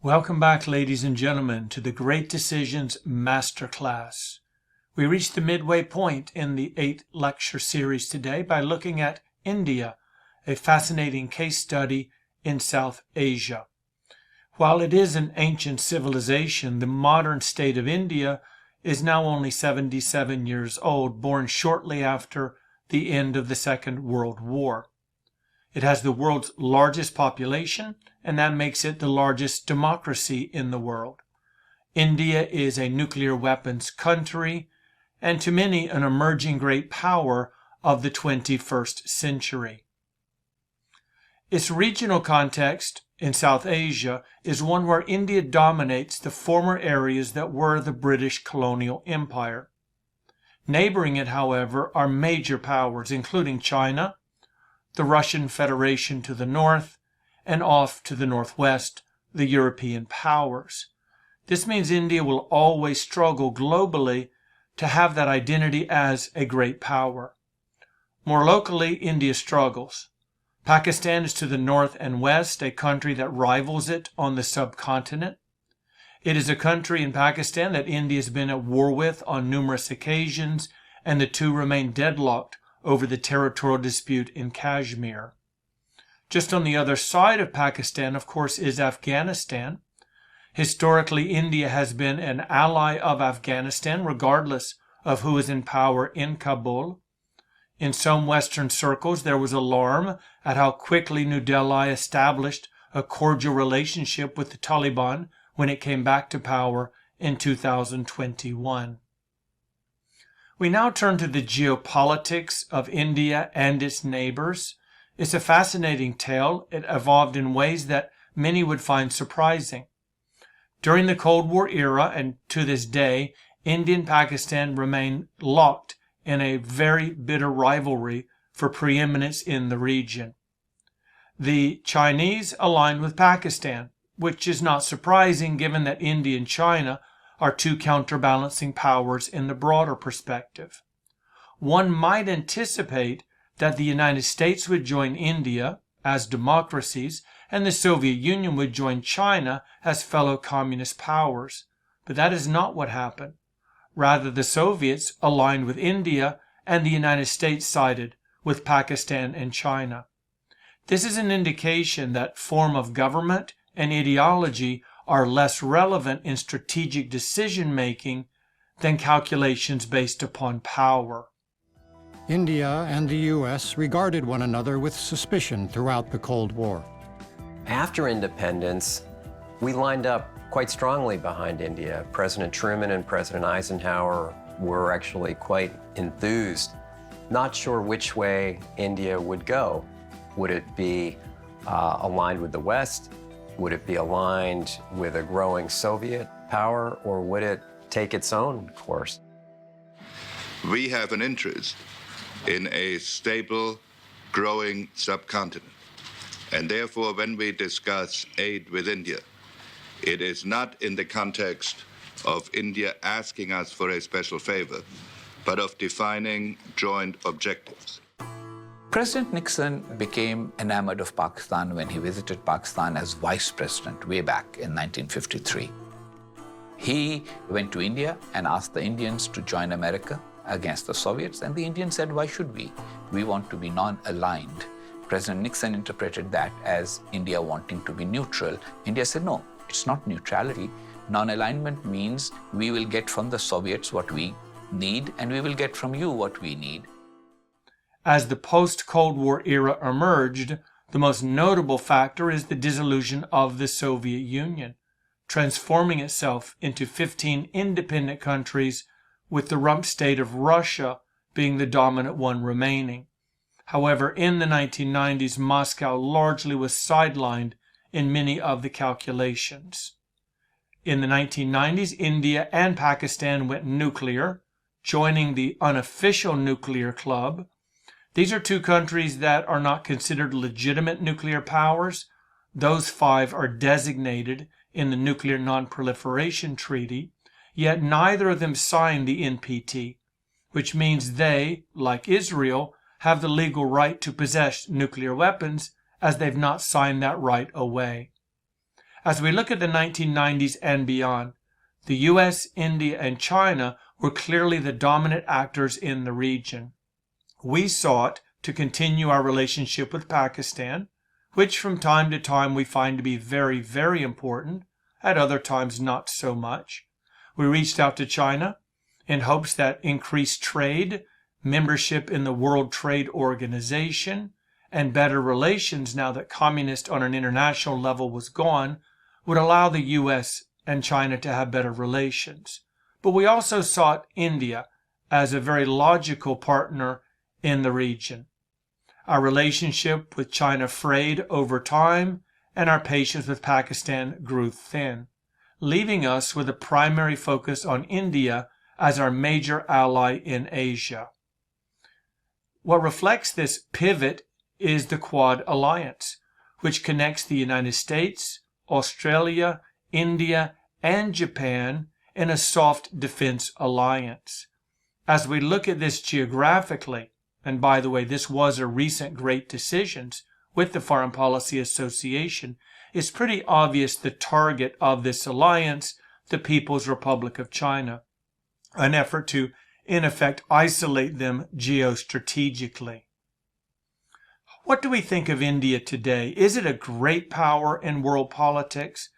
Welcome back, ladies and gentlemen, to the Great Decisions Masterclass. We reached the midway point in the 8-lecture series today by looking at India, a fascinating case study in South Asia. While it is an ancient civilization, the modern state of India is now only 77 years old, born shortly after the end of the Second World War. It has the world's largest population, and that makes it the largest democracy in the world. India is a nuclear weapons country, and to many an emerging great power of the 21st century. Its regional context in South Asia is one where India dominates the former areas that were the British colonial empire. Neighboring it, however, are major powers, including China, the Russian Federation to the north, and off to the northwest, the European powers. This means India will always struggle globally to have that identity as a great power. More locally, India struggles. Pakistan is to the north and west, a country that rivals it on the subcontinent. It is a country in Pakistan that India has been at war with on numerous occasions, and the two remain deadlocked over the territorial dispute in Kashmir. Just on the other side of Pakistan, of course, is Afghanistan. Historically, India has been an ally of Afghanistan, regardless of who is in power in Kabul. In some Western circles, there was alarm at how quickly New Delhi established a cordial relationship with the Taliban when it came back to power in 2021. We now turn to the geopolitics of India and its neighbors. It's a fascinating tale. It evolved in ways that many would find surprising. During the Cold War era and to this day, India and Pakistan remain locked in a very bitter rivalry for preeminence in the region. The Chinese aligned with Pakistan, which is not surprising given that India and China are two counterbalancing powers in the broader perspective. One might anticipate that the United States would join India as democracies and the Soviet Union would join China as fellow communist powers. But that is not what happened. Rather, the Soviets aligned with India and the United States sided with Pakistan and China. This is an indication that form of government and ideology are less relevant in strategic decision-making than calculations based upon power. India and the U.S. regarded one another with suspicion throughout the Cold War. After independence, we lined up quite strongly behind India. President Truman and President Eisenhower were actually quite enthused, not sure which way India would go. Would it be aligned with the West? Would it be aligned with a growing Soviet power, or would it take its own course? We have an interest in a stable, growing subcontinent. And therefore, when we discuss aid with India, it is not in the context of India asking us for a special favor, but of defining joint objectives. President Nixon became enamored of Pakistan when he visited Pakistan as vice president way back in 1953. He went to India and asked the Indians to join America against the Soviets, and the Indians said, why should we? We want to be non-aligned. President Nixon interpreted that as India wanting to be neutral. India said, no, it's not neutrality. Non-alignment means we will get from the Soviets what we need, and we will get from you what we need. As the post-Cold War era emerged, the most notable factor is the dissolution of the Soviet Union, transforming itself into 15 independent countries, with the rump state of Russia being the dominant one remaining. However, in the 1990s, Moscow largely was sidelined in many of the calculations. In the 1990s, India and Pakistan went nuclear, joining the unofficial nuclear club. These are two countries that are not considered legitimate nuclear powers. Those 5 are designated in the Nuclear Non-Proliferation Treaty, yet neither of them signed the NPT, which means they, like Israel, have the legal right to possess nuclear weapons, as they've not signed that right away. As we look at the 1990s and beyond, the US, India, and China were clearly the dominant actors in the region. We sought to continue our relationship with Pakistan, which from time to time we find to be very, very important, at other times not so much. We reached out to China in hopes that increased trade, membership in the World Trade Organization, and better relations now that communist on an international level was gone would allow the US and China to have better relations. But we also sought India as a very logical partner in the region. Our relationship with China frayed over time, and our patience with Pakistan grew thin, leaving us with a primary focus on India as our major ally in Asia. What reflects this pivot is the Quad Alliance, which connects the United States, Australia, India, and Japan in a soft defense alliance. As we look at this geographically, and by the way, this was a recent great decisions with the Foreign Policy Association, it's pretty obvious the target of this alliance, the People's Republic of China, an effort to, in effect, isolate them geostrategically. What do we think of India today? Is it a great power in world politics?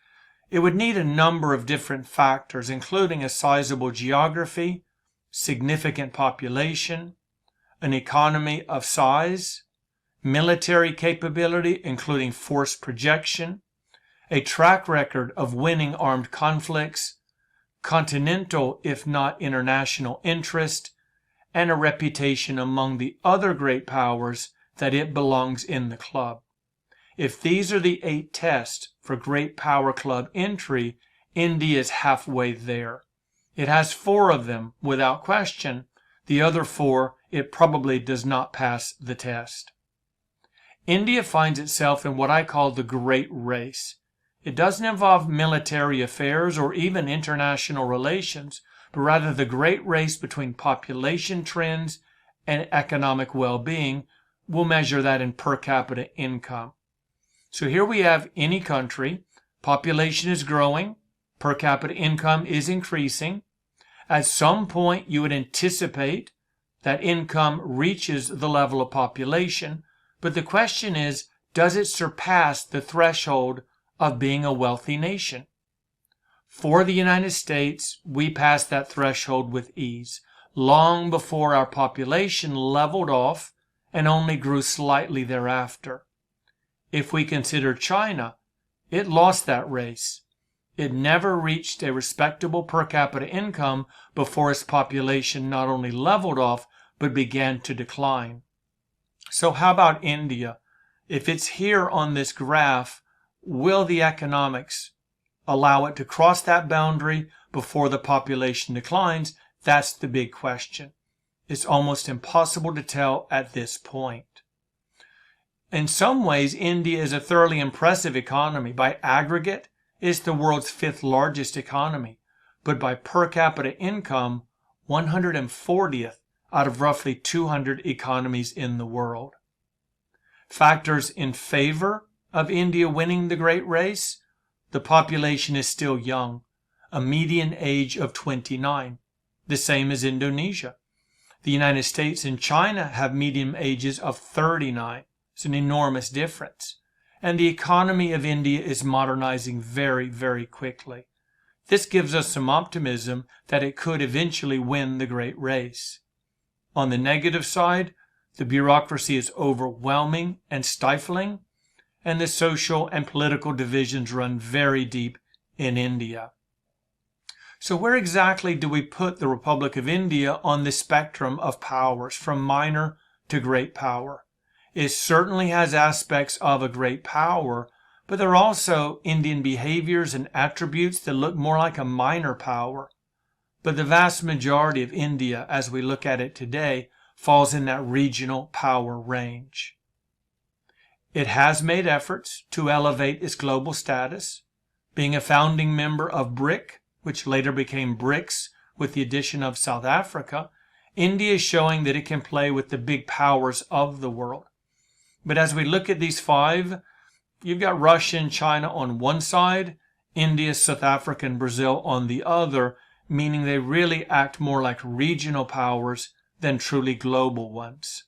It would need a number of different factors, including a sizable geography, significant population, an economy of size, military capability, including force projection, a track record of winning armed conflicts, continental, if not international interest, and a reputation among the other great powers that it belongs in the club. If these are the 8 tests for Great Power Club entry, India is halfway there. It has 4 of them without question. The other 4, it probably does not pass the test. India finds itself in what I call the Great Race. It doesn't involve military affairs or even international relations, but rather the great race between population trends and economic well-being. We'll measure that in per capita income. So here we have any country, population is growing, per capita income is increasing. At some point you would anticipate that income reaches the level of population, but the question is, does it surpass the threshold of being a wealthy nation? For the United States, we passed that threshold with ease, long before our population leveled off and only grew slightly thereafter. If we consider China, it lost that race. It never reached a respectable per capita income before its population not only leveled off, but began to decline. So how about India? If it's here on this graph, will the economics allow it to cross that boundary before the population declines? That's the big question. It's almost impossible to tell at this point. In some ways, India is a thoroughly impressive economy. By aggregate, it's the world's 5th largest economy, but by per capita income, 140th out of roughly 200 economies in the world. Factors in favor of India winning the great race: the population is still young, a median age of 29, the same as Indonesia. The United States and China have median ages of 39. It's an enormous difference. And the economy of India is modernizing very, very quickly. This gives us some optimism that it could eventually win the great race. On the negative side, the bureaucracy is overwhelming and stifling, and the social and political divisions run very deep in India. So where exactly do we put the Republic of India on the spectrum of powers, from minor to great power? It certainly has aspects of a great power, but there are also Indian behaviors and attributes that look more like a minor power. But the vast majority of India, as we look at it today, falls in that regional power range. It has made efforts to elevate its global status, being a founding member of BRIC, which later became BRICS with the addition of South Africa. India is showing that it can play with the big powers of the world. But as we look at these 5, You've got Russia and China on one side, India, South Africa, and Brazil on the other, meaning they really act more like regional powers than truly global ones.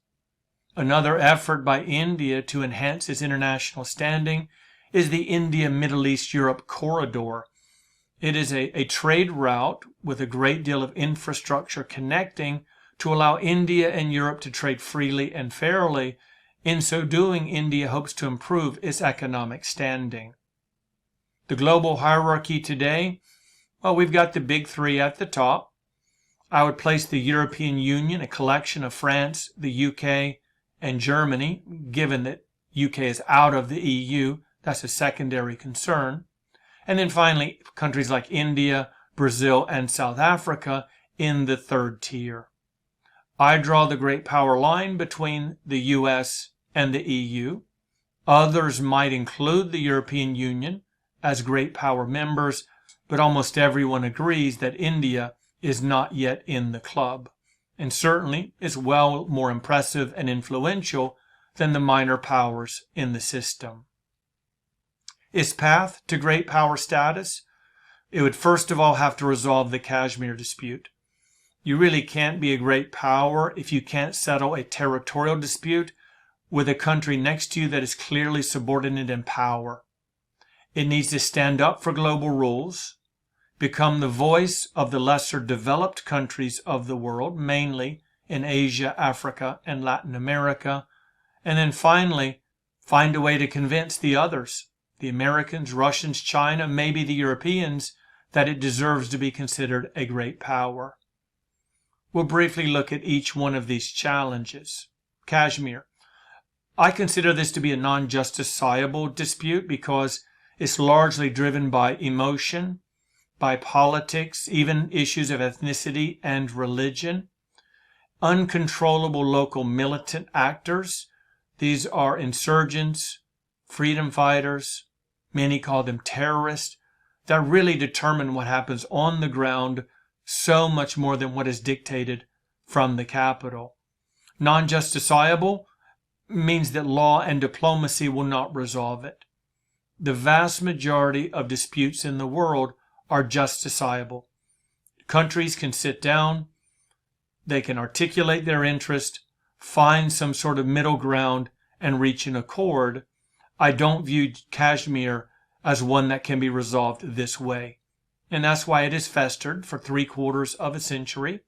Another effort by India to enhance its international standing is the India-Middle East-Europe corridor. It is a trade route with a great deal of infrastructure connecting to allow India and Europe to trade freely and fairly. In so doing, India hopes to improve its economic standing. The global hierarchy today, well, we've got the big three at the top. I would place the European Union, a collection of France, the UK, and Germany. Given that UK is out of the EU, that's a secondary concern. And then finally, countries like India, Brazil, and South Africa in the third tier. I draw the great power line between the US and the EU. Others might include the European Union as great power members, but almost everyone agrees that India is not yet in the club, and certainly is well more impressive and influential than the minor powers in the system. Its path to great power status, it would first of all have to resolve the Kashmir dispute. You really can't be a great power if you can't settle a territorial dispute with a country next to you that is clearly subordinate in power. It needs to stand up for global rules, become the voice of the lesser developed countries of the world, mainly in Asia, Africa, and Latin America, and then finally find a way to convince the others, the Americans, Russians, China, maybe the Europeans, that it deserves to be considered a great power. We'll briefly look at each one of these challenges. Kashmir. I consider this to be a non-justiciable dispute because it's largely driven by emotion, by politics, even issues of ethnicity and religion. Uncontrollable local militant actors. These are insurgents, freedom fighters, many call them terrorists, that really determine what happens on the ground so much more than what is dictated from the capital. Non-justiciable means that law and diplomacy will not resolve it. The vast majority of disputes in the world are justiciable. Countries can sit down, they can articulate their interest, find some sort of middle ground, and reach an accord. I don't view Kashmir as one that can be resolved this way. And that's why it has festered for 3/4 of a century,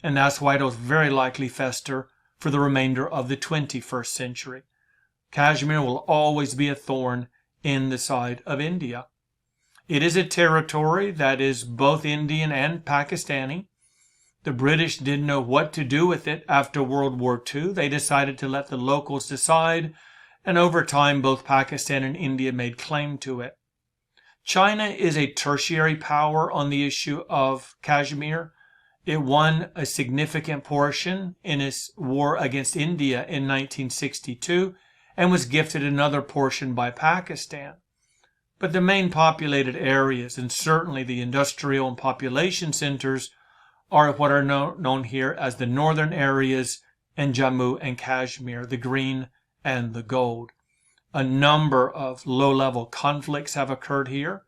and that's why it will very likely fester for the remainder of the 21st century. Kashmir will always be a thorn in the side of India. It is a territory that is both Indian and Pakistani. The British didn't know what to do with it after World War II. They decided to let the locals decide, and over time both Pakistan and India made claim to it. China is a tertiary power on the issue of Kashmir. It won a significant portion in its war against India in 1962 and was gifted another portion by Pakistan. But the main populated areas, and certainly the industrial and population centers, are what are known here as the northern areas and Jammu and Kashmir, the green and the gold. A number of low-level conflicts have occurred here,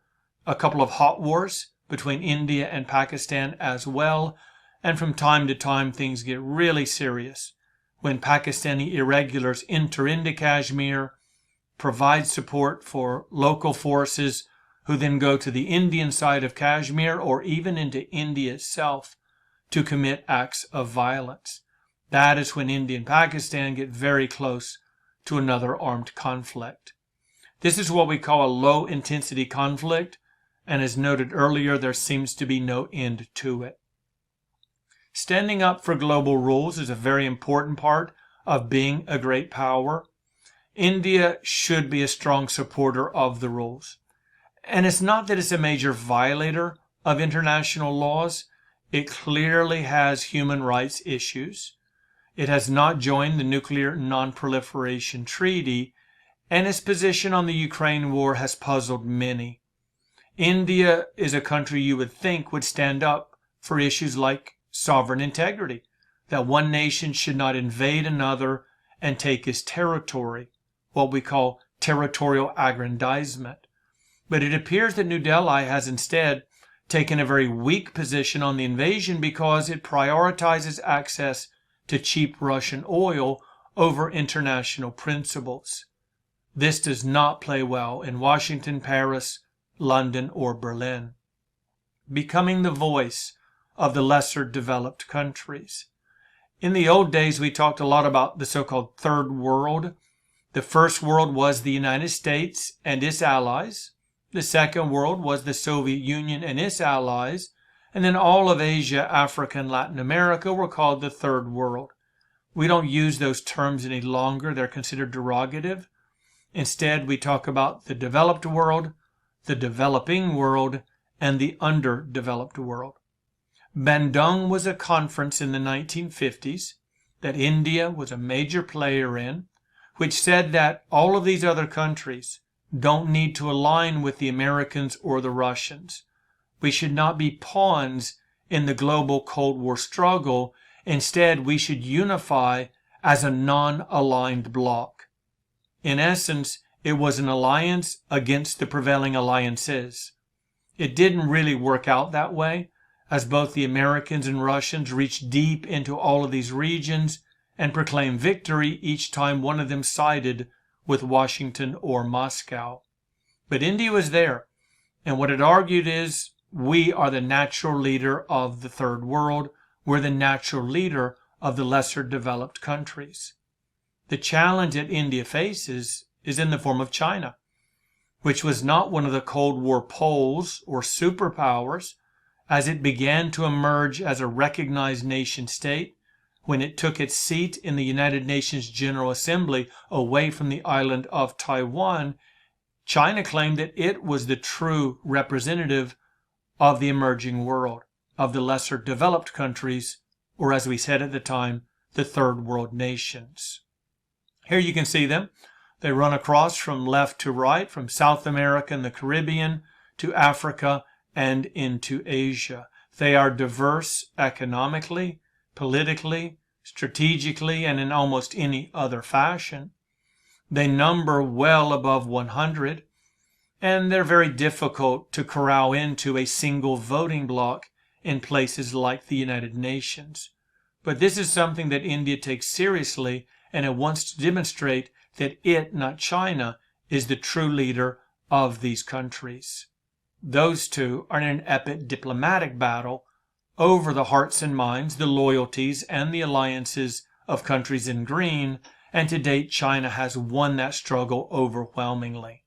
a couple of hot wars between India and Pakistan as well, and from time to time things get really serious when Pakistani irregulars enter into Kashmir, provide support for local forces who then go to the Indian side of Kashmir or even into India itself to commit acts of violence. That is when India and Pakistan get very close to another armed conflict. This is what we call a low-intensity conflict, and as noted earlier, there seems to be no end to it. Standing up for global rules is a very important part of being a great power. India should be a strong supporter of the rules. And it's not that it's a major violator of international laws. It clearly has human rights issues. It has not joined the Nuclear Non-Proliferation Treaty, and its position on the Ukraine war has puzzled many. India is a country you would think would stand up for issues like sovereign integrity, that one nation should not invade another and take its territory, what we call territorial aggrandizement. But it appears that New Delhi has instead taken a very weak position on the invasion because it prioritizes access to cheap Russian oil over international principles. This does not play well in Washington, Paris, London, or Berlin. Becoming the voice of the lesser developed countries. In the old days, we talked a lot about the so-called Third World. The First World was the United States and its allies. The Second World was the Soviet Union and its allies. And then all of Asia, Africa, and Latin America were called the Third World. We don't use those terms any longer. They're considered derogative. Instead, we talk about the developed world, the developing world, and the underdeveloped world. Bandung was a conference in the 1950s that India was a major player in, which said that all of these other countries don't need to align with the Americans or the Russians. We should not be pawns in the global Cold War struggle. Instead, we should unify as a non-aligned bloc. In essence, it was an alliance against the prevailing alliances. It didn't really work out that way, as both the Americans and Russians reached deep into all of these regions and proclaimed victory each time one of them sided with Washington or Moscow. But India was there, and what it argued is, we are the natural leader of the Third World. We're the natural leader of the lesser developed countries. The challenge that India faces is in the form of China, which was not one of the Cold War poles or superpowers as it began to emerge as a recognized nation state. When it took its seat in the United Nations General Assembly away from the island of Taiwan, China claimed that it was the true representative of the emerging world, of the lesser developed countries, or as we said at the time, the Third World nations. Here you can see them. They run across from left to right, from South America and the Caribbean to Africa and into Asia. They are diverse economically, politically, strategically, and in almost any other fashion. They number well above 100, and they're very difficult to corral into a single voting bloc in places like the United Nations. But this is something that India takes seriously, and it wants to demonstrate that it, not China, is the true leader of these countries. Those two are in an epic diplomatic battle over the hearts and minds, the loyalties, and the alliances of countries in green, and to date China has won that struggle overwhelmingly.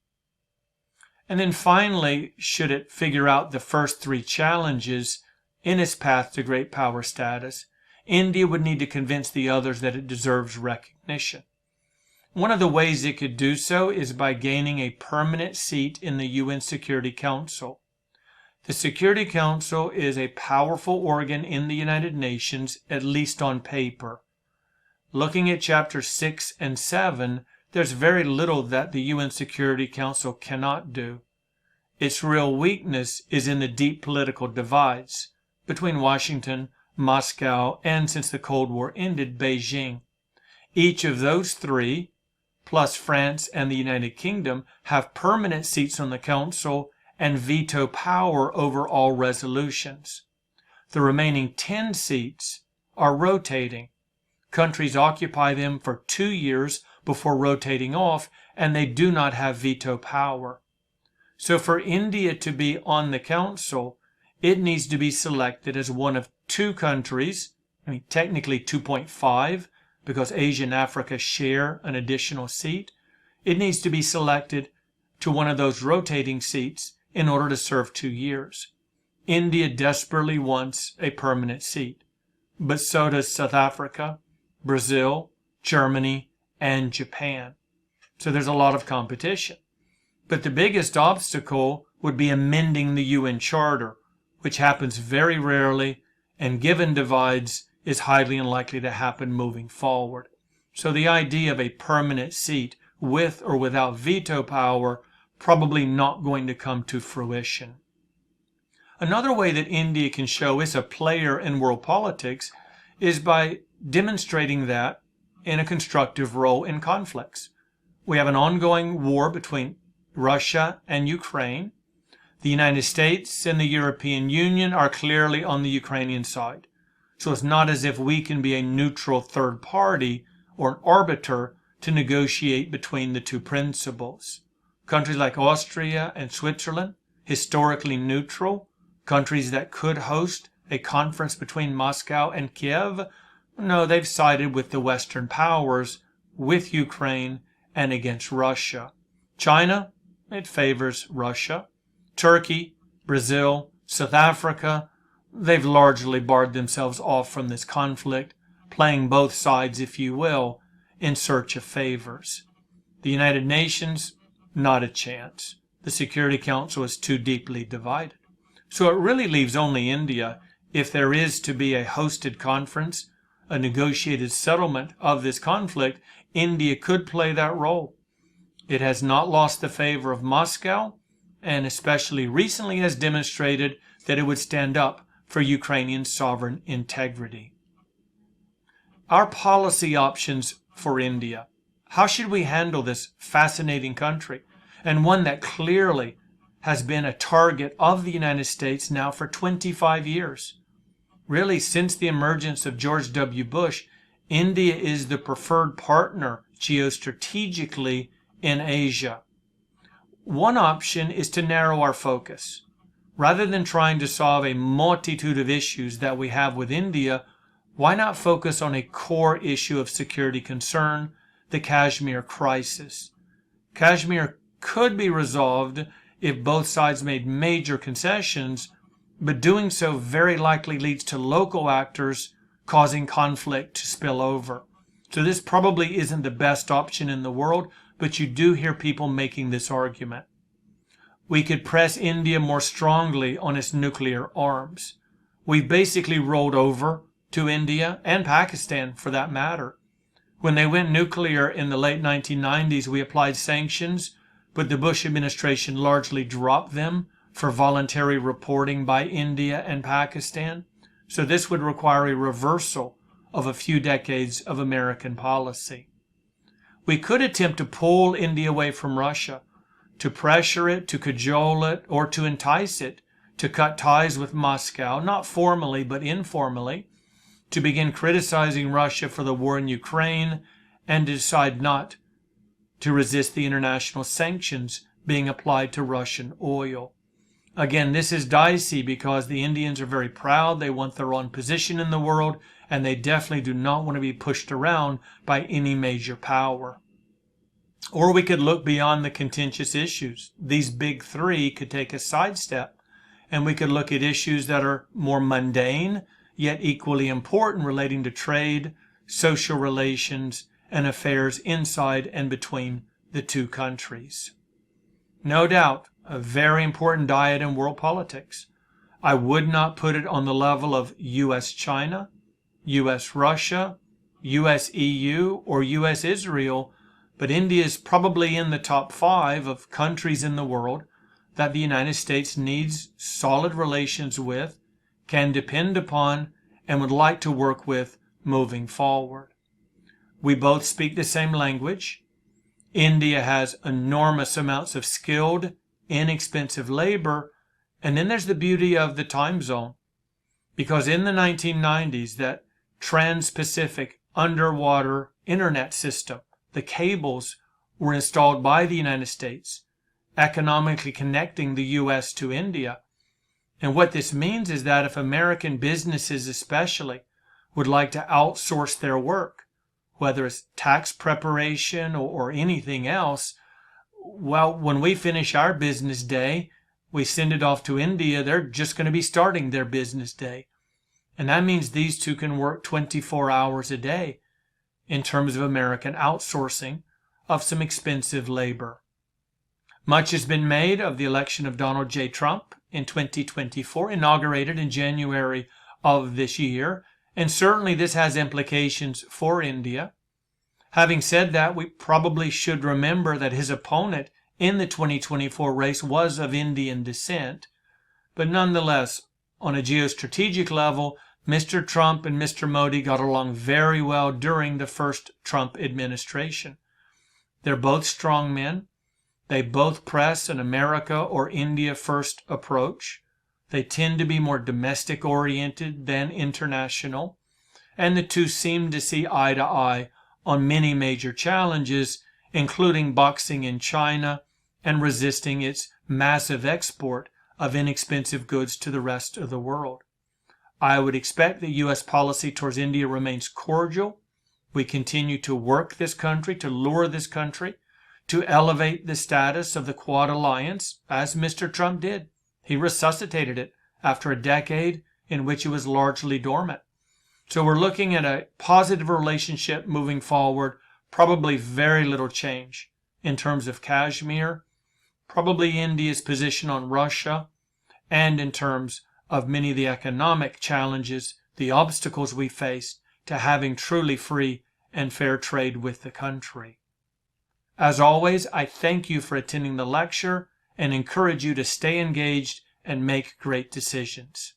And then finally, should it figure out the first three challenges in its path to great power status, India would need to convince the others that it deserves recognition. One of the ways it could do so is by gaining a permanent seat in the UN Security Council. The Security Council is a powerful organ in the United Nations, at least on paper. Looking at chapters 6 and 7, there's very little that the UN Security Council cannot do. Its real weakness is in the deep political divides between Washington, Moscow, and since the Cold War ended, Beijing. Each of those three, plus France and the United Kingdom, have permanent seats on the Council and veto power over all resolutions. The remaining 10 seats are rotating. Countries occupy them for 2 years before rotating off, and they do not have veto power. So for India to be on the Council, it needs to be selected as one of 2 countries, technically 2.5, because Asia and Africa share an additional seat. It needs to be selected to one of those rotating seats in order to serve 2 years. India desperately wants a permanent seat, but so does South Africa, Brazil, Germany, and Japan. So there's a lot of competition. But the biggest obstacle would be amending the UN Charter, which happens very rarely, and given divides, is highly unlikely to happen moving forward. So the idea of a permanent seat with or without veto power probably not going to come to fruition. Another way that India can show it's a player in world politics is by demonstrating that in a constructive role in conflicts. we have an ongoing war between Russia and Ukraine. The United States and the European Union are clearly on the Ukrainian side. So it's not as if we can be a neutral third party or an arbiter to negotiate between the two principals. Countries like Austria and Switzerland, historically neutral, countries that could host a conference between Moscow and Kiev, no, they've sided with the Western powers, with Ukraine, and against Russia. China, it favors Russia. Turkey, Brazil, South Africa, they've largely barred themselves off from this conflict, playing both sides, if you will, in search of favors. The United Nations, not a chance. The Security Council is too deeply divided. So it really leaves only India, if there is to be a hosted conference, a negotiated settlement of this conflict. India could play that role. It has not lost the favor of Moscow, and especially recently has demonstrated that it would stand up for Ukrainian sovereign integrity. Our policy options for India. How should we handle this fascinating country, and one that clearly has been a target of the United States now for 25 years? Really, since the emergence of George W. Bush, India is the preferred partner geostrategically in Asia. One option is to narrow our focus. Rather than trying to solve a multitude of issues that we have with India, why not focus on a core issue of security concern, the Kashmir crisis? Kashmir could be resolved if both sides made major concessions, but doing so very likely leads to local actors causing conflict to spill over. So this probably isn't the best option in the world, but you do hear people making this argument. We could press India more strongly on its nuclear arms. We've basically rolled over to India and Pakistan for that matter. When they went nuclear in the late 1990s, we applied sanctions, but the Bush administration largely dropped them for voluntary reporting by India and Pakistan. So this would require a reversal of a few decades of American policy. We could attempt to pull India away from Russia, to pressure it, to cajole it, or to entice it to cut ties with Moscow, not formally but informally, to begin criticizing Russia for the war in Ukraine, and decide not to resist the international sanctions being applied to Russian oil. Again, this is dicey because the Indians are very proud. They want their own position in the world, and they definitely do not want to be pushed around by any major power. Or we could look beyond the contentious issues. These big three could take a sidestep, and we could look at issues that are more mundane, yet equally important, relating to trade, social relations, and affairs inside and between the two countries. No doubt, a very important diet in world politics. I would not put it on the level of U.S.-China, U.S.-Russia, U.S.-EU, or U.S.-Israel, but India is probably in the top 5 of countries in the world that the United States needs solid relations with, can depend upon, and would like to work with moving forward. We both speak the same language. India has enormous amounts of skilled, inexpensive labor, and then there's the beauty of the time zone. Because in the 1990s, that trans-Pacific underwater internet system, the cables were installed by the United States, economically connecting the U.S. to India. And what this means is that if American businesses especially would like to outsource their work, whether it's tax preparation or anything else, well, when we finish our business day, we send it off to India. They're just going to be starting their business day. And that means these two can work 24 hours a day in terms of American outsourcing of some expensive labor. Much has been made of the election of Donald J. Trump in 2024, inaugurated in January of this year, and certainly this has implications for India. Having said that, we probably should remember that his opponent in the 2024 race was of Indian descent, but nonetheless, on a geostrategic level, Mr. Trump and Mr. Modi got along very well during the first Trump administration. They're both strong men. They both press an America or India first approach. They tend to be more domestic oriented than international. And the two seem to see eye to eye on many major challenges, including boxing in China and resisting its massive export of inexpensive goods to the rest of the world. I would expect that U.S. policy towards India remains cordial. We continue to work this country, to lure this country, to elevate the status of the Quad Alliance, as Mr. Trump did. He resuscitated it after a decade in which it was largely dormant. So we're looking at a positive relationship moving forward, probably very little change in terms of Kashmir, probably India's position on Russia, and in terms of many of the economic challenges, the obstacles we face to having truly free and fair trade with the country. As always, I thank you for attending the lecture and encourage you to stay engaged and make great decisions.